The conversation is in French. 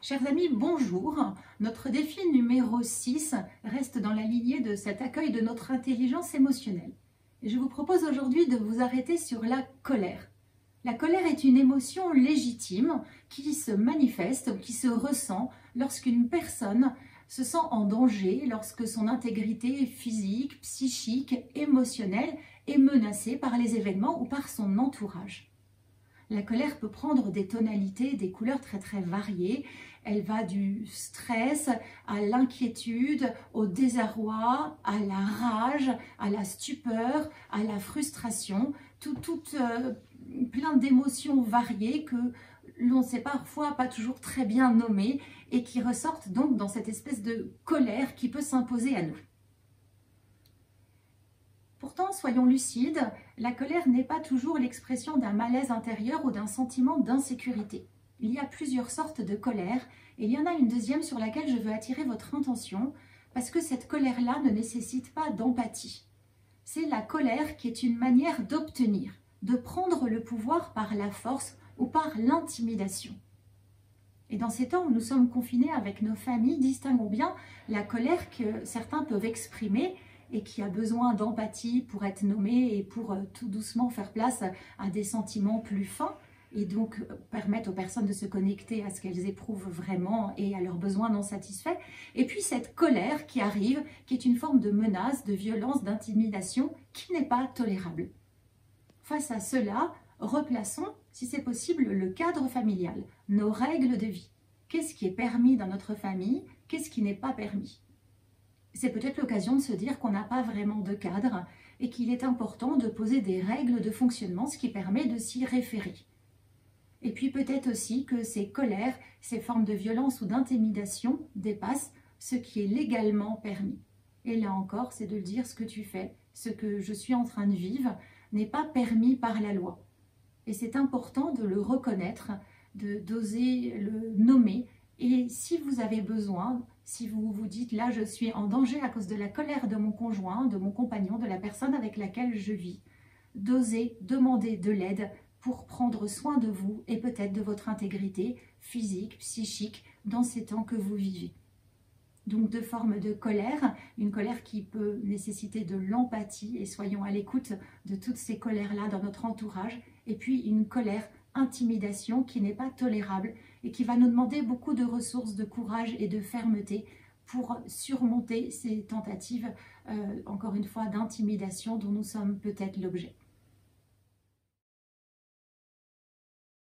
Chers amis, bonjour. Notre défi numéro 6 reste dans la lignée de cet accueil de notre intelligence émotionnelle. Et je vous propose aujourd'hui de vous arrêter sur la colère. La colère est une émotion légitime qui se manifeste ou qui se ressent lorsqu'une personne se sent en danger, lorsque son intégrité physique, psychique, émotionnelle est menacée par les événements ou par son entourage. La colère peut prendre des tonalités, des couleurs très variées. Elle va du stress à l'inquiétude, au désarroi, à la rage, à la stupeur, à la frustration, plein d'émotions variées que l'on ne sait parfois pas toujours très bien nommer et qui ressortent donc dans cette espèce de colère qui peut s'imposer à nous. Pourtant, soyons lucides, la colère n'est pas toujours l'expression d'un malaise intérieur ou d'un sentiment d'insécurité. Il y a plusieurs sortes de colère et il y en a une deuxième sur laquelle je veux attirer votre attention parce que cette colère-là ne nécessite pas d'empathie. C'est la colère qui est une manière d'obtenir, de prendre le pouvoir par la force ou par l'intimidation. Et dans ces temps où nous sommes confinés avec nos familles, distinguons bien la colère que certains peuvent exprimer et qui a besoin d'empathie pour être nommée et pour tout doucement faire place à des sentiments plus fins et donc permettre aux personnes de se connecter à ce qu'elles éprouvent vraiment et à leurs besoins non satisfaits. Et puis cette colère qui arrive, qui est une forme de menace, de violence, d'intimidation qui n'est pas tolérable. Face à cela, replaçons, si c'est possible, le cadre familial, nos règles de vie. Qu'est-ce qui est permis dans notre famille? Qu'est-ce qui n'est pas permis? C'est peut-être l'occasion de se dire qu'on n'a pas vraiment de cadre et qu'il est important de poser des règles de fonctionnement, ce qui permet de s'y référer. Et puis peut-être aussi que ces colères, ces formes de violence ou d'intimidation dépassent ce qui est légalement permis. Et là encore, c'est de dire ce que tu fais, ce que je suis en train de vivre n'est pas permis par la loi. Et c'est important de le reconnaître, d'oser le nommer. Et si vous avez besoin, si vous vous dites là je suis en danger à cause de la colère de mon conjoint, de mon compagnon, de la personne avec laquelle je vis, d'oser demander de l'aide pour prendre soin de vous et peut-être de votre intégrité physique, psychique dans ces temps que vous vivez. Donc deux formes de colère, une colère qui peut nécessiter de l'empathie et soyons à l'écoute de toutes ces colères-là dans notre entourage et puis une colère intimidation qui n'est pas tolérable et qui va nous demander beaucoup de ressources, de courage et de fermeté pour surmonter ces tentatives, encore une fois, d'intimidation dont nous sommes peut-être l'objet.